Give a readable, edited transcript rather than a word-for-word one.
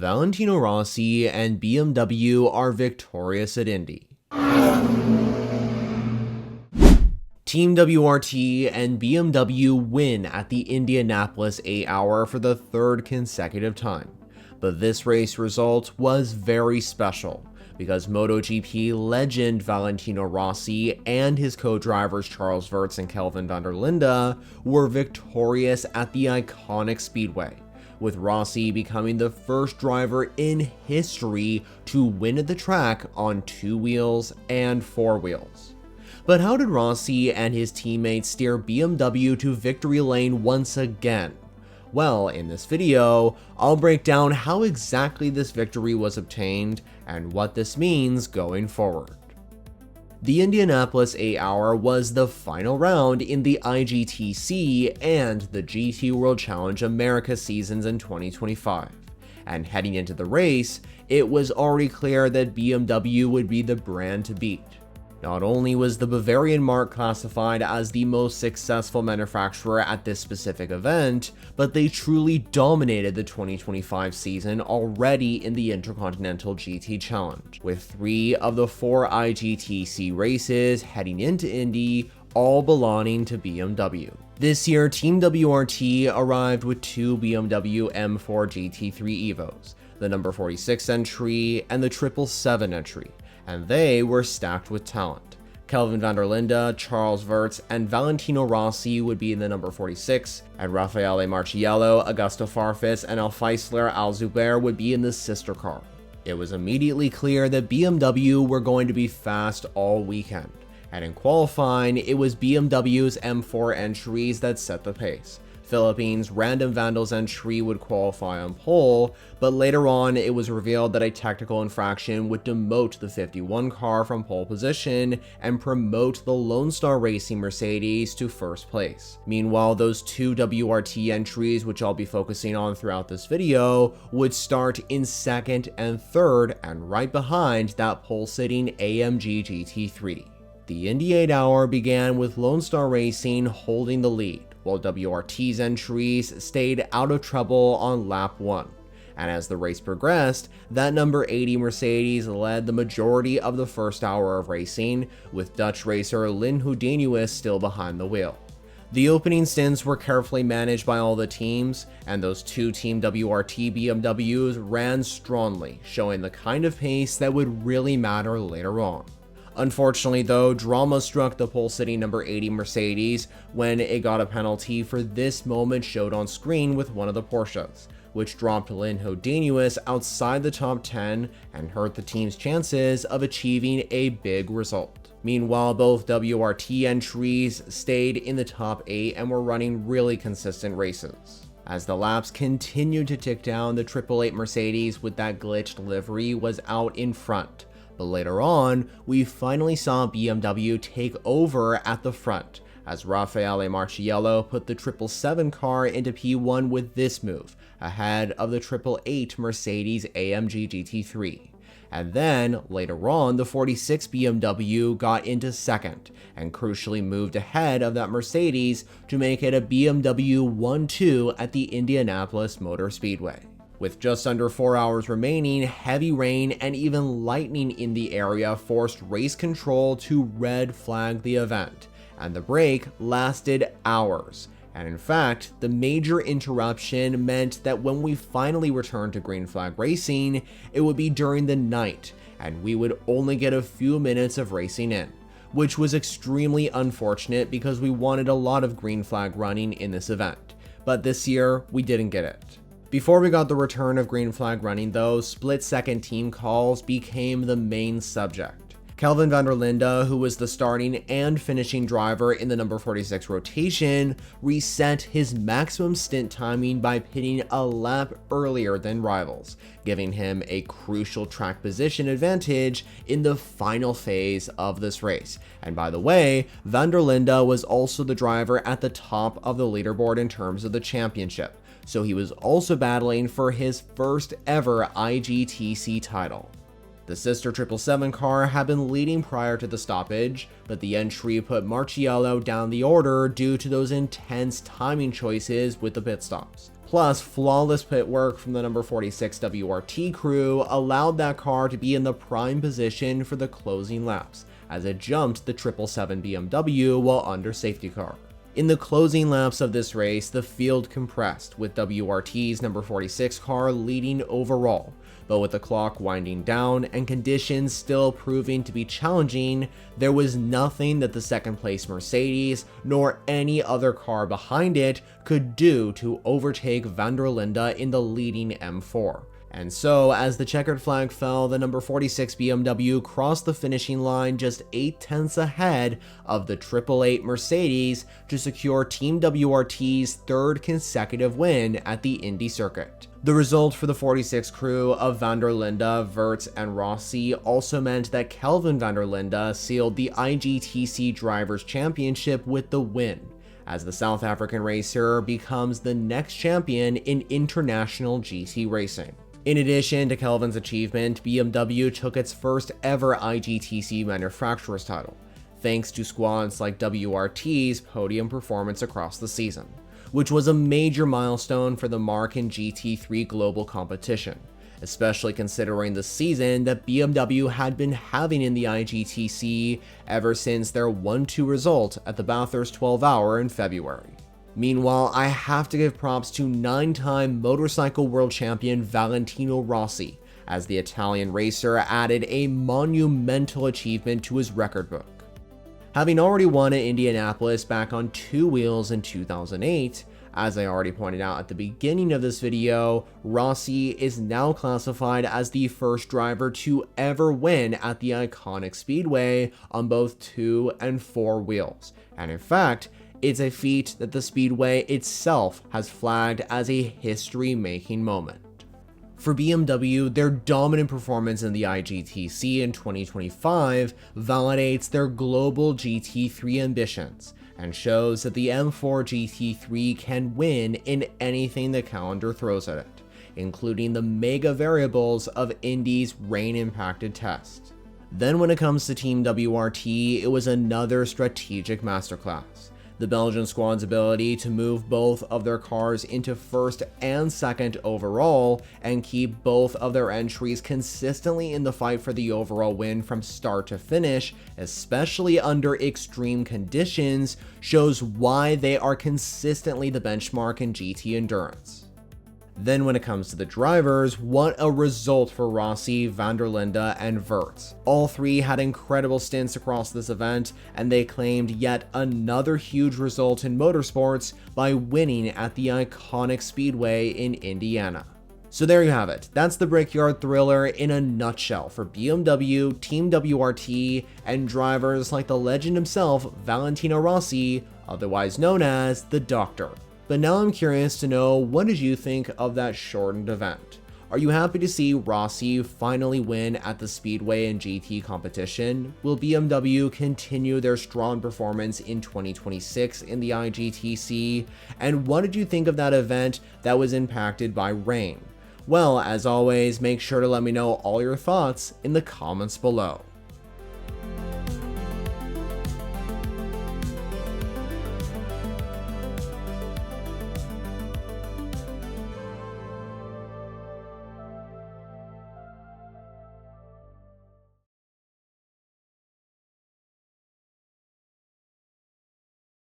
Valentino Rossi and BMW are victorious at Indy. Team WRT and BMW win at the Indianapolis 8-hour for the third consecutive time. But this race result was very special because MotoGP legend Valentino Rossi and his co-drivers Charles Weerts and Kelvin van der Linde were victorious at the iconic Speedway, with Rossi becoming the first driver in history to win at the track on 2 wheels and 4 wheels. But how did Rossi and his teammates steer BMW to victory lane once again? Well, in this video, I'll break down how exactly this victory was obtained and what this means going forward. The Indianapolis 8-hour was the final round in the IGTC and the GT World Challenge America seasons in 2025. And heading into the race, it was already clear that BMW would be the brand to beat. Not only was the Bavarian marque classified as the most successful manufacturer at this specific event, but they truly dominated the 2025 season already in the Intercontinental GT Challenge, with 3 of the 4 IGTC races heading into Indy all belonging to BMW. This year, Team WRT arrived with 2 BMW M4 GT3 Evos, the number 46 entry and the 777 entry, and they were stacked with talent. Kelvin van der Linde, Charles Weerts, and Valentino Rossi would be in the number 46, and Raffaele Marciello, Augusto Farfus, and Alfaisler Al-Zubair would be in the sister car. It was immediately clear that BMW were going to be fast all weekend, and in qualifying, it was BMW's M4 entries that set the pace. Philippines' Random Vandals entry would qualify on pole, but later on it was revealed that a technical infraction would demote the 51 car from pole position and promote the Lone Star Racing Mercedes to first place. Meanwhile, those 2 WRT entries, which I'll be focusing on throughout this video, would start in second and third and right behind that pole-sitting AMG GT3. The Indy 8-hour began with Lone Star Racing holding the lead, while WRT's entries stayed out of trouble on lap 1. And as the race progressed, that number 80 Mercedes led the majority of the first hour of racing, with Dutch racer Lin Houdinius still behind the wheel. The opening stints were carefully managed by all the teams, and those 2 Team WRT BMWs ran strongly, showing the kind of pace that would really matter later on. Unfortunately though, drama struck the pole-sitting number 80 Mercedes when it got a penalty for this moment showed on screen with one of the Porsches, which dropped Lin Houdinius outside the top 10 and hurt the team's chances of achieving a big result. Meanwhile, both WRT entries stayed in the top 8 and were running really consistent races. As the laps continued to tick down, the 888 Mercedes with that glitched livery was out in front. But later on, we finally saw BMW take over at the front, as Raffaele Marciello put the 777 car into P1 with this move, ahead of the 888 Mercedes AMG GT3. And then, later on, the 46 BMW got into second, and crucially moved ahead of that Mercedes to make it a BMW 1-2 at the Indianapolis Motor Speedway. With just under 4 hours remaining, heavy rain and even lightning in the area forced race control to red flag the event, and the break lasted hours. And in fact, the major interruption meant that when we finally returned to green flag racing, it would be during the night, and we would only get a few minutes of racing in, which was extremely unfortunate because we wanted a lot of green flag running in this event. But this year, we didn't get it. Before we got the return of green flag running though, split-second team calls became the main subject. Kelvin van der Linde, who was the starting and finishing driver in the number 46 rotation, reset his maximum stint timing by pitting a lap earlier than rivals, giving him a crucial track position advantage in the final phase of this race. And by the way, van der Linde was also the driver at the top of the leaderboard in terms of the championship, so he was also battling for his first ever IGTC title. The sister 777 car had been leading prior to the stoppage, but the entry put Marciello down the order due to those intense timing choices with the pit stops. Plus, flawless pit work from the number 46 WRT crew allowed that car to be in the prime position for the closing laps, as it jumped the 777 BMW while under safety car. In the closing laps of this race, the field compressed, with WRT's number 46 car leading overall, but with the clock winding down and conditions still proving to be challenging, there was nothing that the second place Mercedes, nor any other car behind it, could do to overtake van der Linde in the leading M4. And so, as the checkered flag fell, the number 46 BMW crossed the finishing line just 0.8 ahead of the 888 Mercedes to secure Team WRT's third consecutive win at the Indy circuit. The result for the 46 crew of van der Linde, Wirtz, and Rossi also meant that Kelvin van der Linde sealed the IGTC Drivers' Championship with the win, as the South African racer becomes the next champion in international GT racing. In addition to Kelvin's achievement, BMW took its first ever IGTC manufacturer's title, thanks to squads like WRT's podium performance across the season, which was a major milestone for the marque in GT3 global competition, especially considering the season that BMW had been having in the IGTC ever since their 1-2 result at the Bathurst 12-hour in February. Meanwhile, I have to give props to 9-time motorcycle world champion Valentino Rossi, as the Italian racer added a monumental achievement to his record book. Having already won at Indianapolis back on 2 wheels in 2008, as I already pointed out at the beginning of this video, Rossi is now classified as the first driver to ever win at the iconic Speedway on both 2 and 4 wheels, and in fact, it's a feat that the Speedway itself has flagged as a history-making moment. For BMW, their dominant performance in the IGTC in 2025 validates their global GT3 ambitions and shows that the M4 GT3 can win in anything the calendar throws at it, including the mega variables of Indy's rain-impacted test. Then when it comes to Team WRT, it was another strategic masterclass. The Belgian squad's ability to move both of their cars into first and second overall and keep both of their entries consistently in the fight for the overall win from start to finish, especially under extreme conditions, shows why they are consistently the benchmark in GT endurance. Then when it comes to the drivers, what a result for Rossi, van der Linde, and Wirtz. All three had incredible stints across this event, and they claimed yet another huge result in motorsports by winning at the iconic Speedway in Indiana. So there you have it. That's the Brickyard Thriller in a nutshell for BMW, Team WRT, and drivers like the legend himself, Valentino Rossi, otherwise known as the Doctor. But now I'm curious to know, what did you think of that shortened event? Are you happy to see Rossi finally win at the Speedway and GT competition? Will BMW continue their strong performance in 2026 in the IGTC? And what did you think of that event that was impacted by rain? Well, as always, make sure to let me know all your thoughts in the comments below.